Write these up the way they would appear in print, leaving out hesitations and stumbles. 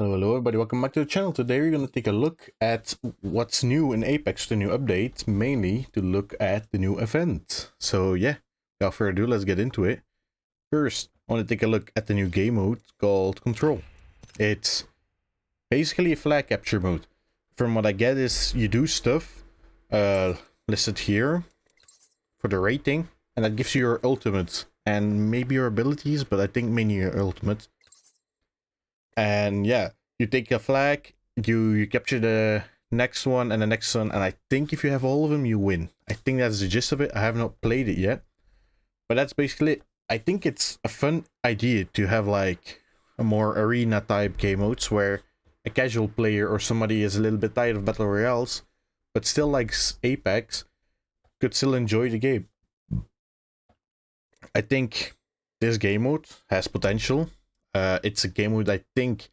Hello everybody, welcome back to the channel. Today we're going to take a look at what's new in Apex, the new update, mainly to look at the new event. So yeah, without further ado, let's get into it. First, I want to take a look at the new game mode called Control. It's basically a flag capture mode. From what I get is you do stuff listed here for the rating, and that gives you your ultimate and maybe your abilities, but I think mainly your ultimate. And yeah, you take a flag, you capture the next one and the next one, and I think if you have all of them, you win. I think that's the gist of it. I have not played it yet, but that's basically it. I think it's a fun idea to have like a more arena type game modes where a casual player or somebody is a little bit tired of battle royales, but still likes Apex, could still enjoy the game. I think this game mode has potential. It's a game mode I think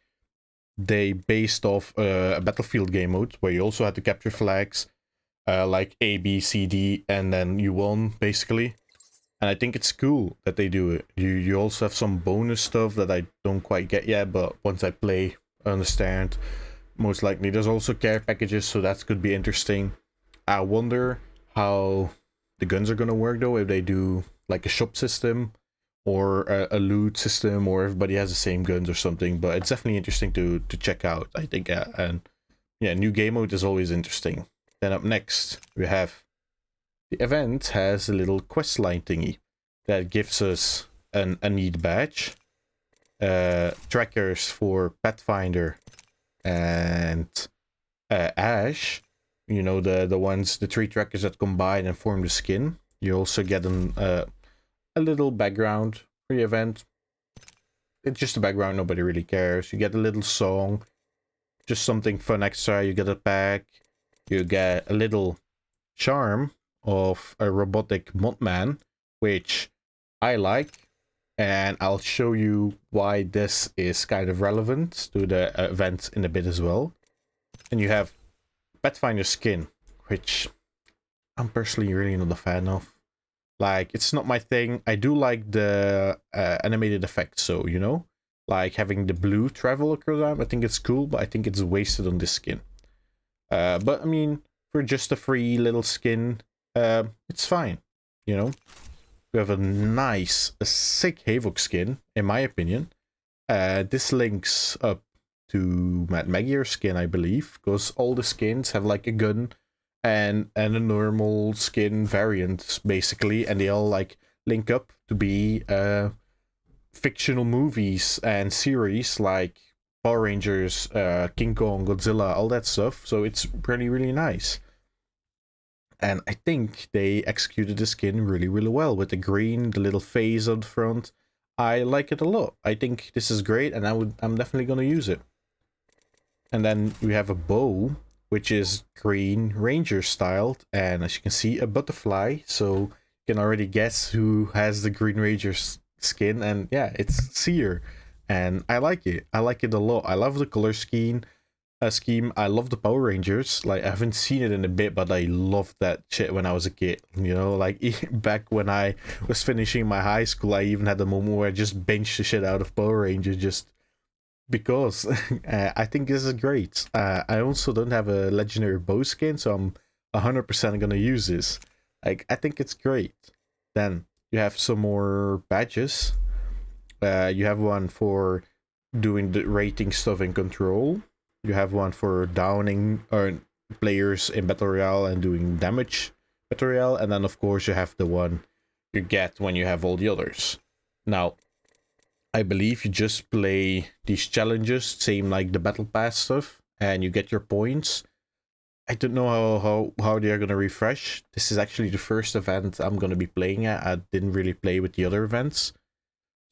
they based off a Battlefield game mode where you also had to capture flags like A, B, C, D, and then you won basically. And I think it's cool that they do it. You also have some bonus stuff that I don't quite get yet, but once I play, I understand. Most likely there's also care packages, so that could be interesting. I wonder how the guns are gonna work though, if they do like a shop system or a loot system, or everybody has the same guns or something. But it's definitely interesting to check out, I think. And yeah, new game mode is always interesting. Then up next we have the event has a little quest line thingy that gives us a need badge, trackers for Pathfinder and Ash, you know, the three trackers that combine and form the skin. You also get a little background for the event. It's just a background, nobody really cares. You get a little song, just something fun extra. You get a pack, you get a little charm of a robotic modman, which I like, and I'll show you why this is kind of relevant to the event in a bit as well. And you have Pathfinder Skin, which I'm personally really not a fan of. Like, it's not my thing. I do like the animated effects, so, you know, like having the blue travel across time, I think it's cool, but I think it's wasted on this skin. But, I mean, for just a free little skin, it's fine, you know. We have a sick Havoc skin, in my opinion. This links up to Mad Magier's skin, I believe, because all the skins have, like, a gun and a normal skin variant basically, and they all like link up to be fictional movies and series like Power Rangers, King Kong, Godzilla, all that stuff. So it's really nice, and I think they executed the skin really well with the green, the little face on the front. I like it a lot. I think this is great, and I'm definitely gonna use it. And then we have a bow, which is Green Ranger styled, and as you can see, a butterfly, so you can already guess who has the Green Ranger skin. And yeah, it's Sears, and I like it a lot. I love the color scheme. I love the Power Rangers. Like, I haven't seen it in a bit, but I loved that shit when I was a kid, you know. Like, back when I was finishing my high school, I even had a moment where I just binged the shit out of Power Rangers just because. I think this is great. I also don't have a legendary bow skin, so I'm 100% gonna use this. Like, I think it's great. Then you have some more badges. You have one for doing the rating stuff in Control. You have one for downing or players in Battle Royale and doing damage Battle Royale, and then of course you have the one you get when you have all the others. Now, I believe you just play these challenges, same like the Battle Pass stuff, and you get your points. I don't know how they are going to refresh. This is actually the first event I'm going to be playing at. I didn't really play with the other events,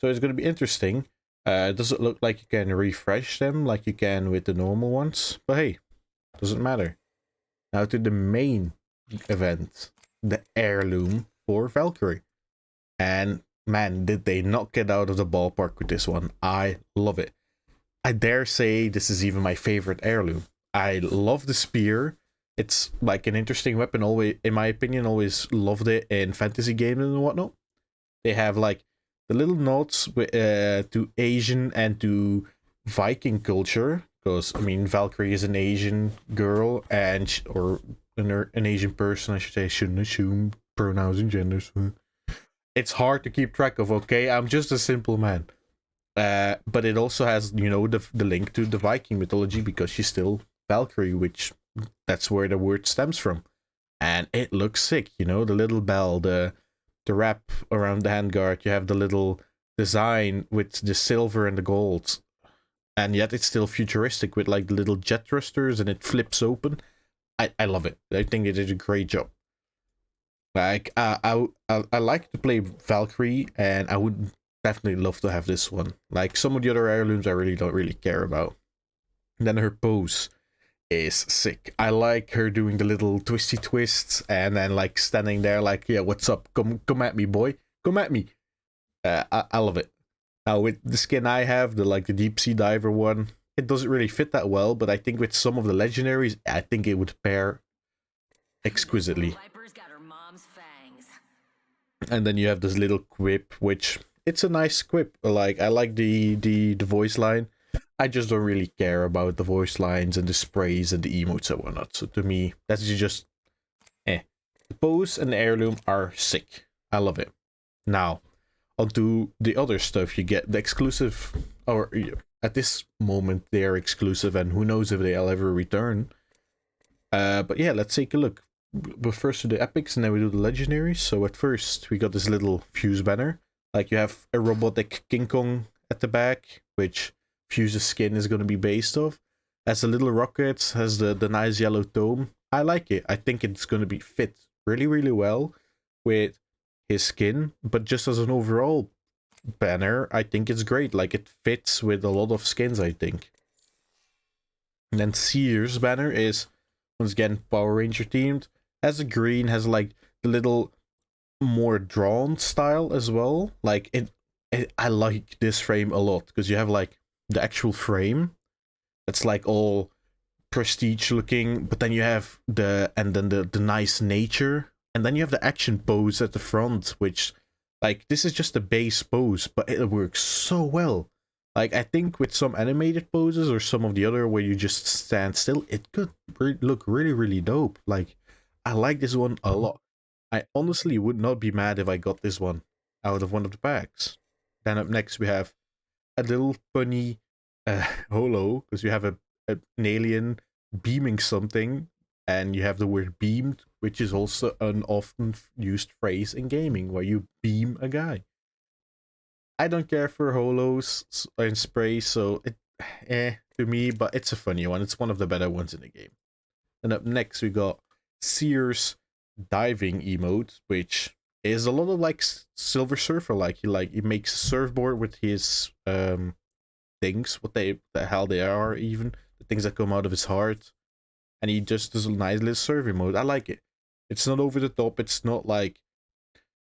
so it's going to be interesting. Does it look like you can refresh them like you can with the normal ones? But hey, doesn't matter. Now to the main event, the heirloom for Valkyrie. And man, did they knock it out of the ballpark with this one. I love it. I dare say this is even my favorite heirloom. I love the spear. It's like an interesting weapon. Always, in my opinion, always loved it in fantasy games and whatnot. They have like the little nods to Asian and to Viking culture Because, I mean, Valkyrie is an Asian girl, and or an Asian person, I should say. I shouldn't assume pronouns and genders. It's hard to keep track of, okay? I'm just a simple man. But it also has, you know, the link to the Viking mythology because she's still Valkyrie, which that's where the word stems from. And it looks sick, you know, the little bell, the wrap around the handguard, you have the little design with the silver and the gold. And yet it's still futuristic with like the little jet thrusters and it flips open. I love it. I think they did a great job. Like I like to play Valkyrie, and I would definitely love to have this one. Like some of the other heirlooms, I really don't really care about. And then her pose is sick. I like her doing the little twisty twists, and then like standing there, like, yeah, what's up? Come at me, boy. Come at me. I love it. Now with the skin I have, the deep sea diver one, it doesn't really fit that well. But I think with some of the legendaries, I think it would pair exquisitely. And then you have this little quip, which it's a nice quip. Like I like the voice line. I just don't really care about the voice lines and the sprays and the emotes and whatnot. So to me, that's just eh. The pose and the heirloom are sick. I love it. Now, onto the other stuff. You get the exclusive, or at this moment they are exclusive, and who knows if they'll ever return. But yeah, let's take a look. But first to the epics, and then we do the legendaries. So at first we got this little Fuse banner. Like you have a robotic King Kong at the back, which Fuse's skin is going to be based off. Has a little rocket, has the nice yellow tone. I like it. I think it's going to be fit really, really well with his skin. But just as an overall banner, I think it's great. Like it fits with a lot of skins, I think. And then Sears banner is once again Power Ranger themed. Has a green, has like the little more drawn style as well. Like I like this frame a lot because you have like the actual frame that's like all prestige looking, but then you have the nice nature, and then you have the action pose at the front, which like this is just a base pose, but it works so well. Like I think with some animated poses or some of the other where you just stand still, it could look really, really dope. Like I like this one a lot. I honestly would not be mad if I got this one out of one of the packs. Then up next we have a little funny holo, because you have an alien beaming something, and you have the word beamed, which is also an often used phrase in gaming, where you beam a guy. I don't care for holos and sprays, so to me, but it's a funny one. It's one of the better ones in the game. And up next we got Sears diving emote, which is a lot of like Silver Surfer. Like he makes a surfboard with his things, what the hell they are, even the things that come out of his heart, and he just does a nice little surf emote. I like it. It's not over the top. It's not like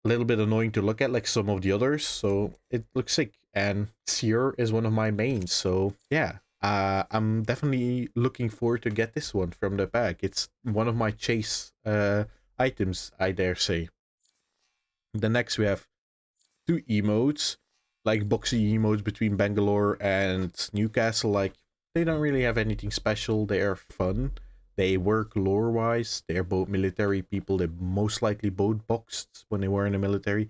a little bit annoying to look at like some of the others. So it looks sick. And Sear is one of my mains. So yeah, I'm definitely looking forward to get this one from the pack. It's one of my chase items, I dare say. The next we have two emotes, like boxy emotes between Bangalore and Newcastle. Like they don't really have anything special. They are fun. They work lore wise. They're both military people. They most likely both boxed when they were in the military,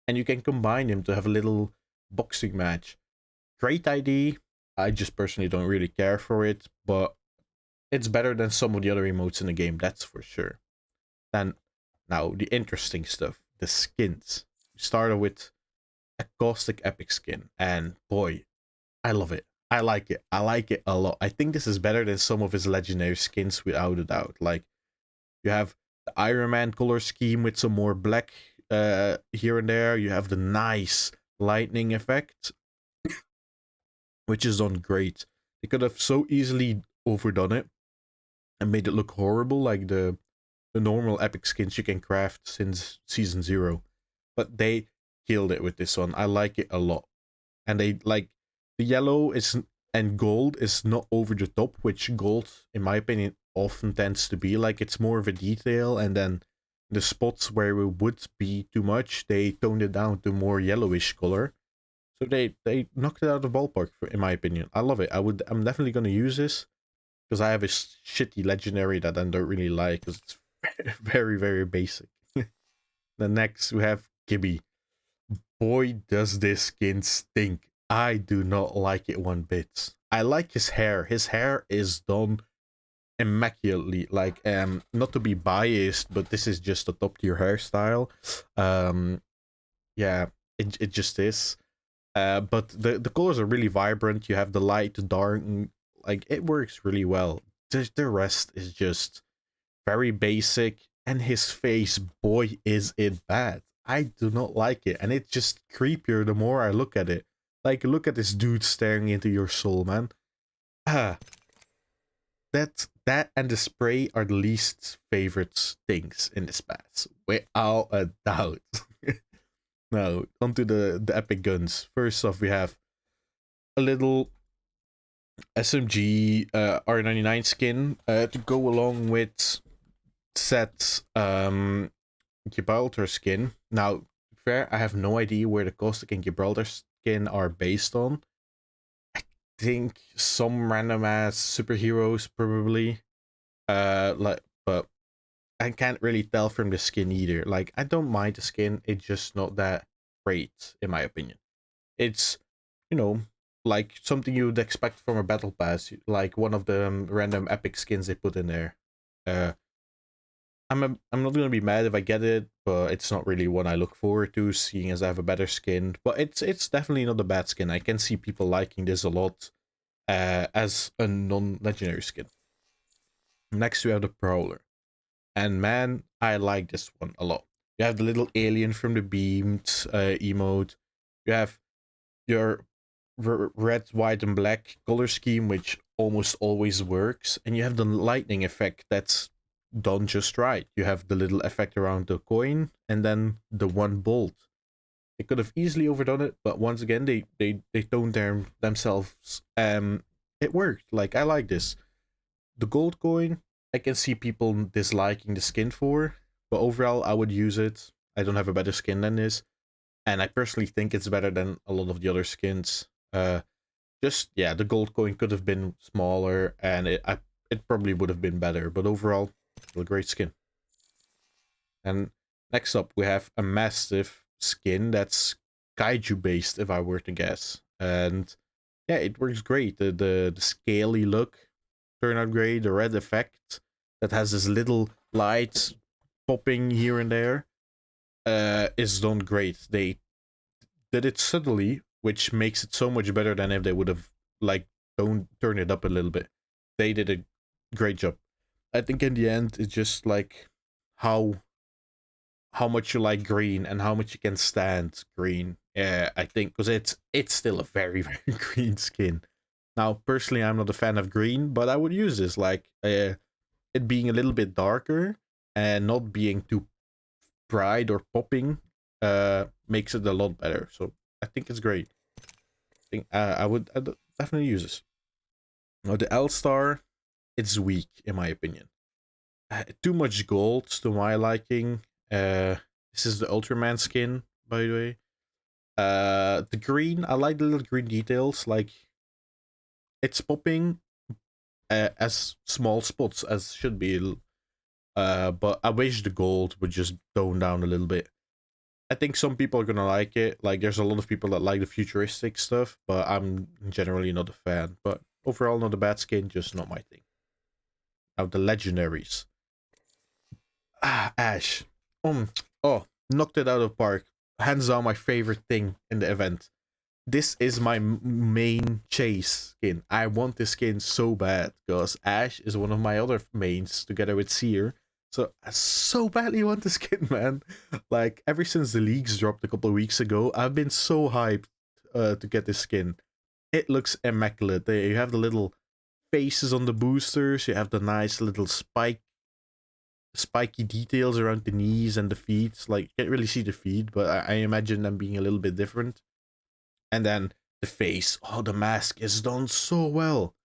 and you can combine them to have a little boxing match. Great idea. I just personally don't really care for it, but it's better than some of the other emotes in the game, that's for sure. And now the interesting stuff, the skins. We started with a Caustic epic skin, and boy, I love it. I like it. I like it a lot. I think this is better than some of his legendary skins without a doubt. Like you have the Iron Man color scheme with some more black here and there. You have the nice lightning effect, which is done great. They could have so easily overdone it and made it look horrible, like the normal epic skins you can craft since season 0. But they killed it with this one. I like it a lot. And they like the yellow is and gold is not over the top, which gold, in my opinion, often tends to be. Like it's more of a detail, and then the spots where it would be too much, they toned it down to more yellowish color. So they knocked it out of the ballpark, in my opinion. I love it. I'm definitely gonna use this because I have a shitty legendary that I don't really like because it's very very basic. The next we have Gibby. Boy, does this skin stink. I do not like it one bit. I like his hair. His hair is done immaculately. Like, not to be biased, but this is just a top tier hairstyle. Um, yeah, it just is. But the colors are really vibrant. You have the light, the dark, like it works really well. The rest is just very basic, and his face, boy, is it bad. I do not like it, and it's just creepier the more I look at it. Like, look at this dude staring into your soul, man. Ah, that and the spray are the least favorite things in this pass, without a doubt. Now, onto the epic guns. First off, we have a little SMG R99 skin to go along with set Gibraltar skin. Now, fair, I have no idea where the Caustic and Gibraltar skin are based on. I think some random ass superheroes probably. But I can't really tell from the skin either. Like, I don't mind the skin, it's just not that great in my opinion. It's, you know, like something you would expect from a battle pass, like one of the random epic skins they put in there. Uh, I'm not gonna be mad if I get it, but it's not really one I look forward to, seeing as I have a better skin. But it's definitely not a bad skin. I can see people liking this a lot, as a non-legendary skin. Next we have the Prowler, and man, I like this one a lot. You have the little alien from the beamed emote. You have your red, white, and black color scheme, which almost always works, and you have the lightning effect that's done just right. You have the little effect around the coin, and then the one bolt. They could have easily overdone it, but once again, they toned themselves. It worked. Like, I like this. The gold coin, I can see people disliking the skin for, but overall, I would use it. I don't have a better skin than this, and I personally think it's better than a lot of the other skins. Just yeah, the gold coin could have been smaller, and it probably would have been better. But overall, still a great skin. And next up, we have a massive skin that's kaiju based, if I were to guess. And yeah, it works great. The scaly look turned out great. The red effect that has this little light popping here and there is done great. They did it subtly, which makes it so much better than if they would have like don't turn it up a little bit. They did a great job. I think in the end it's just like how much you like green and how much you can stand green. Yeah, I think because it's still a very very green skin. Now, personally, I'm not a fan of green, but I would use this like it being a little bit darker and not being too bright or popping makes it a lot better. So I think it's great. I think I'd definitely use this. Now the L star, it's weak in my opinion. Too much gold to my liking. This is the Ultraman skin, by the way. The green, I like the little green details. Like, it's popping as small spots as should be. But I wish the gold would just tone down a little bit. I think some people are gonna like it. Like, there's a lot of people that like the futuristic stuff, but I'm generally not a fan. But overall, not a bad skin, just not my thing. Now the legendaries. Ash. Oh, knocked it out of the park. Hands down, my favorite thing in the event. This is my main chase skin. I want this skin so bad because Ash is one of my other mains together with Sear. So I so badly want the skin, man. Like, ever since the leaks dropped a couple of weeks ago, I've been so hyped to get this skin. It looks immaculate. You have the little faces on the boosters. You have the nice little spiky details around the knees and the feet. Like, you can't really see the feet, but I imagine them being a little bit different. And then the face. Oh, the mask is done so well.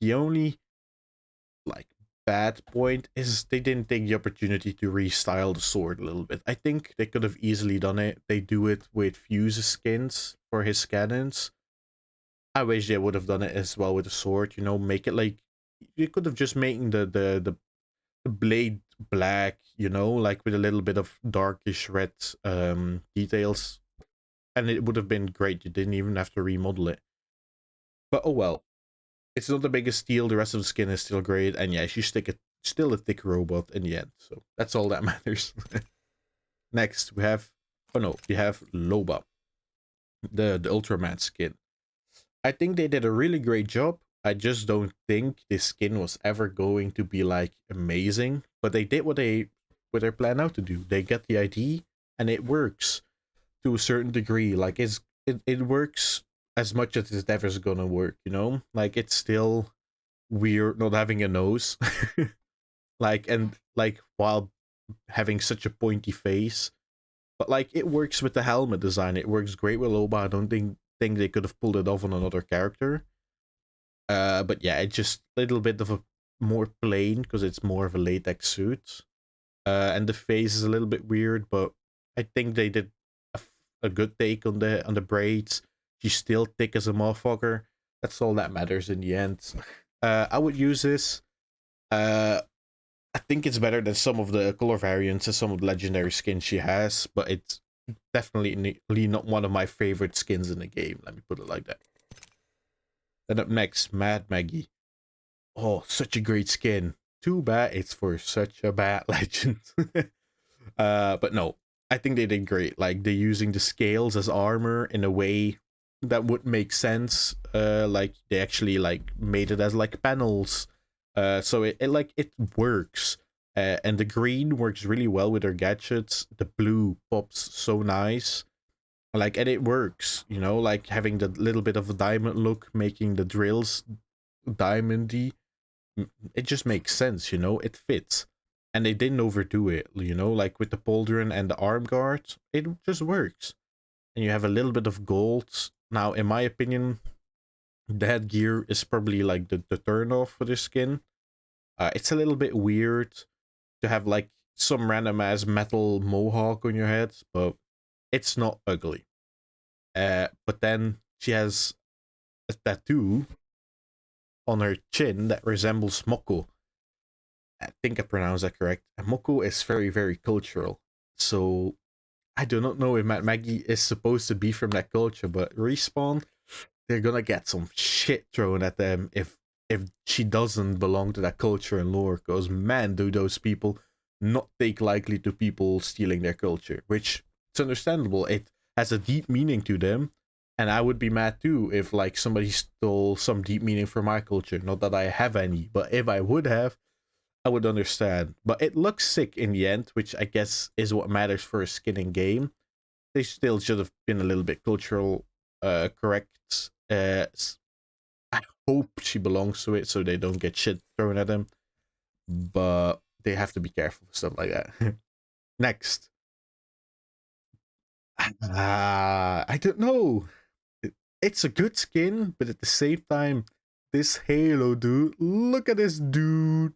The only like bad point is they didn't take the opportunity to restyle the sword a little bit. I think they could have easily done it. They do it with Fuse's skins for his cannons. I wish they would have done it as well with the sword, you know, make it like you could have just made the blade black, you know, like with a little bit of darkish red details. And it would have been great. You didn't even have to remodel it. But oh well. It's not the biggest deal. The rest of the skin is still great. And yeah, you stick it still a thick robot in the end. So that's all that matters. Next we have we have Loba. The Ultraman skin. I think they did a really great job. I just don't think this skin was ever going to be like amazing. But they did what they planned out to do. They get the idea and it works to a certain degree. Like it works as much as it's ever gonna work, you know? Like it's still weird not having a nose. Like while having such a pointy face. But like it works with the helmet design. It works great with Loba. I don't think they could have pulled it off on another character. But yeah, it's just a little bit of a more plain because it's more of a latex suit. And the face is a little bit weird, but I think they did a good take on the braids. She's still thick as a motherfucker. That's all that matters in the end. I would use this. I think it's better than some of the color variants and some of the legendary skins she has, but it's definitely not one of my favorite skins in the game. Let me put it like that. Then up next, Mad Maggie. Oh, such a great skin. Too bad it's for such a bad legend. But no, I think they did great. Like they're using the scales as armor in a way that would make sense. Like they actually like made it as like panels. So it works. And the green works really well with her gadgets. The blue pops so nice. Like, and it works, you know, like having the little bit of a diamond look, making the drills diamondy. It just makes sense, you know, it fits. And they didn't overdo it, you know, like with the pauldron and the arm guard, it just works. And you have a little bit of gold. Now, in my opinion, the headgear is probably like the turn off for this skin. It's a little bit weird to have like some random ass metal mohawk on your head, but it's not ugly. But then she has a tattoo on her chin that resembles Moko. I think I pronounced that correct. And Moko is very, very cultural. So I do not know if Matt Maggie is supposed to be from that culture, but Respawn, they're gonna get some shit thrown at them if she doesn't belong to that culture and lore. Because man, do those people not take lightly to people stealing their culture, which it's understandable. It has a deep meaning to them, and I would be mad too if like somebody stole some deep meaning from my culture. Not that I have any, but if I would have, I would understand. But it looks sick in the end, which I guess is what matters for a skin in game. They still should have been a little bit cultural correct. I hope she belongs to it so they don't get shit thrown at them. But they have to be careful with stuff like that. Next. I don't know. It's a good skin, but at the same time, this Halo, dude. Look at this dude.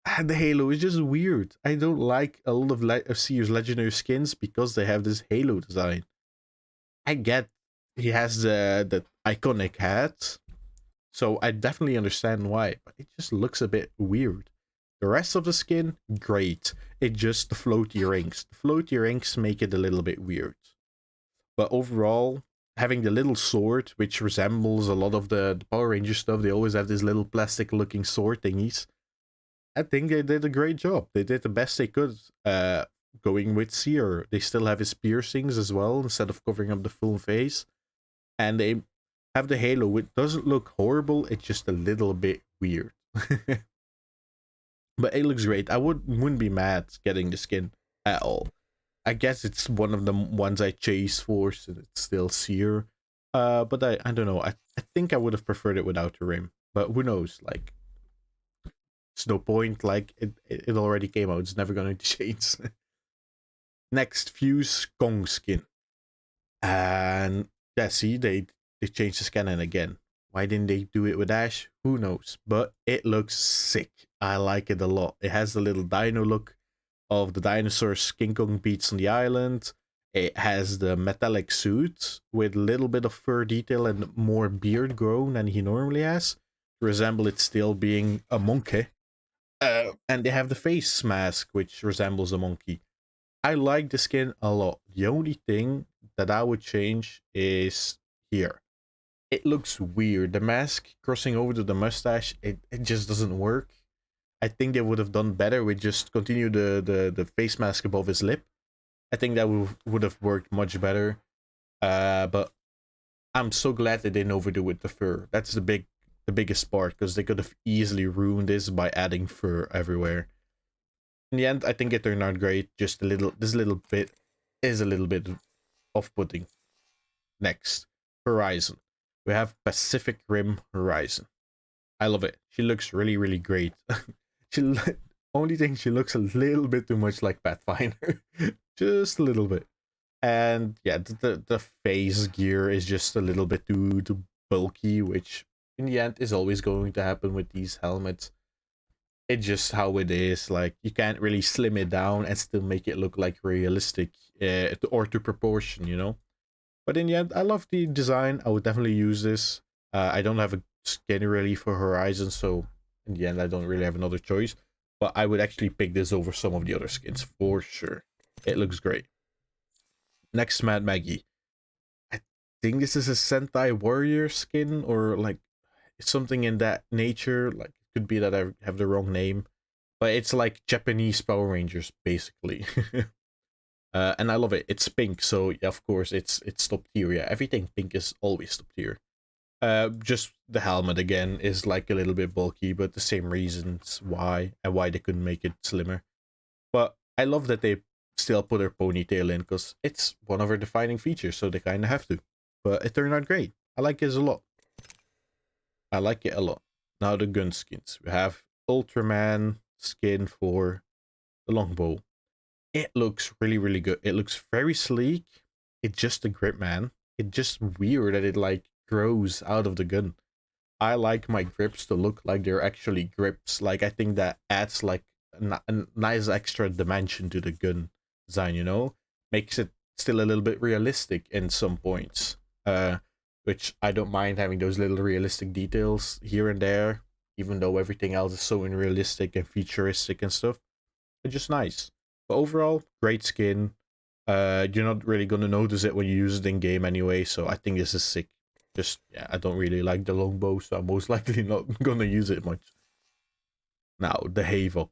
And the Halo is just weird. I don't like a lot of Sears Legendary skins because they have this Halo design. I get he has the iconic hat, so I definitely understand why, but it just looks a bit weird. The rest of the skin, great. It just the floaty rings. The floaty rings make it a little bit weird. But overall, having the little sword, which resembles a lot of the Power Ranger stuff, they always have these little plastic looking sword thingies. I think they did a great job. They did the best they could going with Seer. They still have his piercings as well instead of covering up the full face. And they have the halo. It doesn't look horrible. It's just a little bit weird. But it looks great. I wouldn't be mad getting the skin at all. I guess it's one of the ones I chase for, so it's still Seer. But I don't know. I think I would have preferred it without the rim. But who knows? Like, it's no point. Like, it already came out. It's never going to change. Next, Fuse Skong Skin. And yeah, see, they changed the scanner again. Why didn't they do it with Ash? Who knows? But it looks sick. I like it a lot. It has the little dino look of the dinosaurs King Kong beats on the island. It has the metallic suit with a little bit of fur detail and more beard grown than he normally has, to resemble it still being a monkey. And they have the face mask, which resembles a monkey. I like the skin a lot. The only thing that I would change is here. It looks weird. The mask crossing over to the mustache, it just doesn't work. I think they would have done better with just continue the face mask above his lip. I think that would have worked much better. But I'm so glad they didn't overdo with the fur. That's the biggest part, because they could have easily ruined this by adding fur everywhere. In the end, I think it turned out great. Just this little bit is a little bit off-putting. Next, Horizon. We have Pacific Rim Horizon. I love it. She looks really, really great. she only thing, she looks a little bit too much like Pathfinder, just a little bit. And yeah, the face gear is just a little bit too bulky, which in the end is always going to happen with these helmets. It's just how it is. Like, you can't really slim it down and still make it look like realistic, or to proportion, you know. But in the end, I love the design. I would definitely use this. I don't have a skin really for Horizon, so in the end, I don't really have another choice. But I would actually pick this over some of the other skins for sure. It looks great. Next, Mad Maggie. I think this is a Sentai Warrior skin, or like something in that nature. Like, it could be that I have the wrong name, but it's like Japanese Power Rangers basically. And I love it. It's pink, so yeah, of course it's top tier. Yeah, everything pink is always top tier. Just the helmet again is like a little bit bulky, but the same reasons why and why they couldn't make it slimmer. But I love that they still put her ponytail in, because it's one of her defining features, so they kind of have to. But it turned out great. I like it a lot. I like it a lot. Now the gun skins. We have Ultraman Skin for the longbow. It looks really, really good. It looks very sleek. It's just a grip, man. It's just weird that it like grows out of the gun. I like my grips to look like they're actually grips. Like, I think that adds like a nice extra dimension to the gun design, you know? Makes it still a little bit realistic in some points. Which I don't mind having those little realistic details here and there, even though everything else is so unrealistic and futuristic and stuff. It's just nice. But overall, great skin. You're not really gonna notice it when you use it in game anyway, so I think this is sick. Just, yeah, I don't really like the longbow, so I'm most likely not gonna use it much. Now, the Havoc.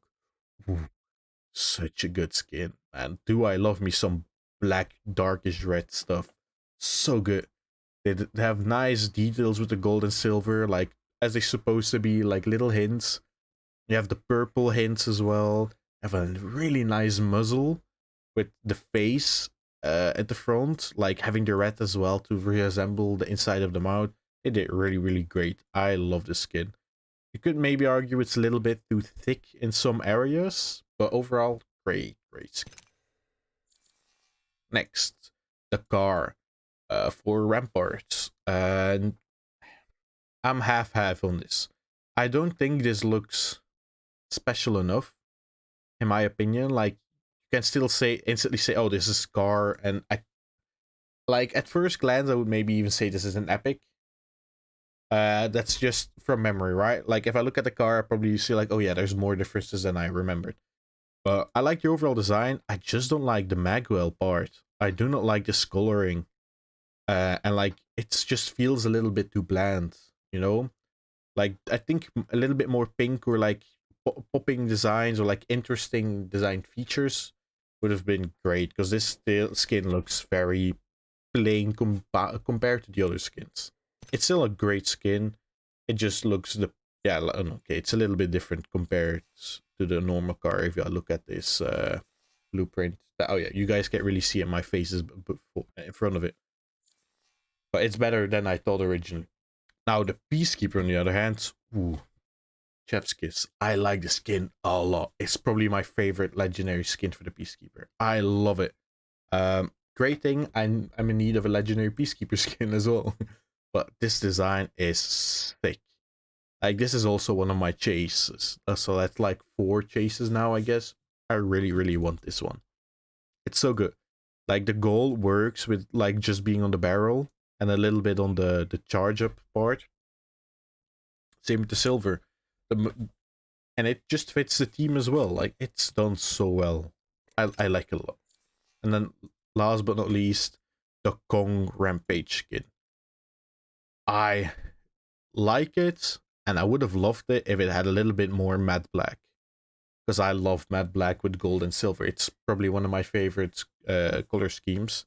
Ooh, such a good skin, man. Do I love me some black, darkish red stuff. So good. They have nice details with the gold and silver, like, as they're supposed to be, like little hints. You have the purple hints as well. Have a really nice muzzle with the face at the front, like having the red as well to resemble the inside of the mouth. They did really, really great. I love the skin. You could maybe argue it's a little bit too thick in some areas, but overall, great, great skin. Next, the car for Ramparts. And I'm half-half on this. I don't think this looks special enough, in my opinion. Like, you can still instantly say, oh, this is Scar, and I like, at first glance I would maybe even say this is an epic. That's just from memory, right? Like, if I look at the car, I probably see like, oh yeah, there's more differences than I remembered. But I like the overall design. I just don't like the magwell part. I do not like this coloring. And like, it just feels a little bit too bland, you know? Like, I think a little bit more pink, or like popping designs, or like interesting design features would have been great, because this skin looks very plain compared to the other skins. It's still a great skin. It just looks okay. It's a little bit different compared to the normal car. If you look at this blueprint, oh yeah, you guys can't really see it. My face is in front of it, but it's better than I thought originally. Now the Peacekeeper, on the other hand, ooh, chef's kiss. I like the skin a lot. It's probably my favorite legendary skin for the Peacekeeper. I love it. Great thing, I'm in need of a legendary Peacekeeper skin as well. But this design is sick. Like, this is also one of my chases. So that's like 4 chases now, I guess. I really, really want this one. It's so good. Like, the gold works with like just being on the barrel and a little bit on the charge up part. Same with the silver. And it just fits the team as well. Like, it's done so well. I like it a lot. And then last but not least, the Kong Rampage skin. I like it, and I would have loved it if it had a little bit more matte black. Because I love matte black with gold and silver. It's probably one of my favorite color schemes.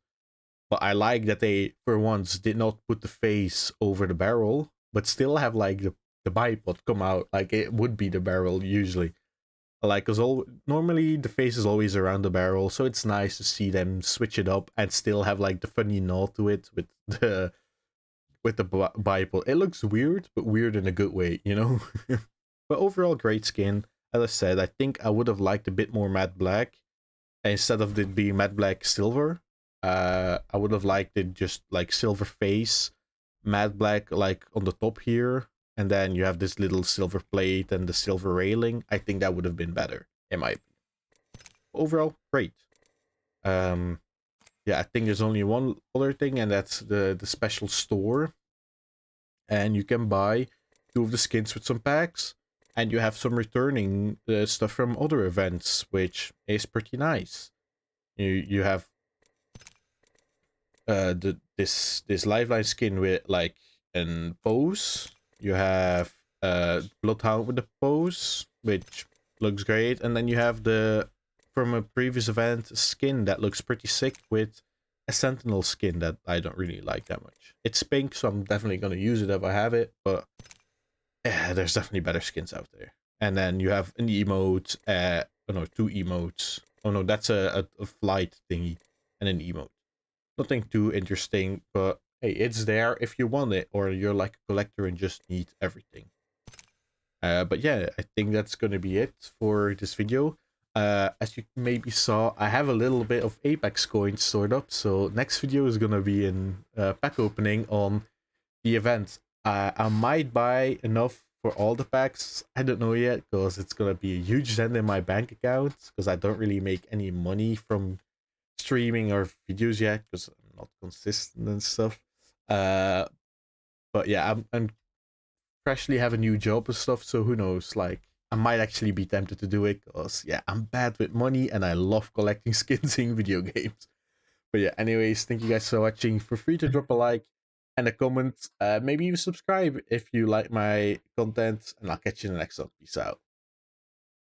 But I like that they, for once, did not put the face over the barrel, but still have like the bipod come out like it would be the barrel usually. Like, cause normally the face is always around the barrel, so it's nice to see them switch it up and still have like the funny nod to it with the bipod. It looks weird, but weird in a good way, you know. But overall, great skin. As I said, I think I would have liked a bit more matte black instead of it being matte black silver. I would have liked it just like silver face, matte black like on the top here, and then you have this little silver plate and the silver railing. I think that would have been better, in my opinion. Overall, great. Yeah, I think there's only one other thing, and that's the special store. And you can buy 2 of the skins with some packs, and you have some returning stuff from other events, which is pretty nice. You have this lifeline skin with like an pose. You have Bloodhound with the pose, which looks great, and then you have the from a previous event skin that looks pretty sick with a Sentinel skin that I don't really like that much. It's pink, so I'm definitely gonna use it if I have it, but yeah, there's definitely better skins out there. And then you have an emote, oh no, 2 emotes. Oh no, that's a flight thingy and an emote. Nothing too interesting, but hey, it's there if you want it, or you're like a collector and just need everything. But yeah, I think that's gonna be it for this video. As you maybe saw, I have a little bit of Apex coins stored up, so next video is gonna be in pack opening on the event. I might buy enough for all the packs. I don't know yet, because it's gonna be a huge dent in my bank account, because I don't really make any money from streaming or videos yet, because I'm not consistent and stuff. But yeah, I'm freshly have a new job and stuff, so who knows, like I might actually be tempted to do it, because yeah, I'm bad with money and I love collecting skins in video games. But yeah, anyways, thank you guys for watching. Feel free to drop a like and a comment. Maybe you subscribe if you like my content, and I'll catch you in the next one. Peace out.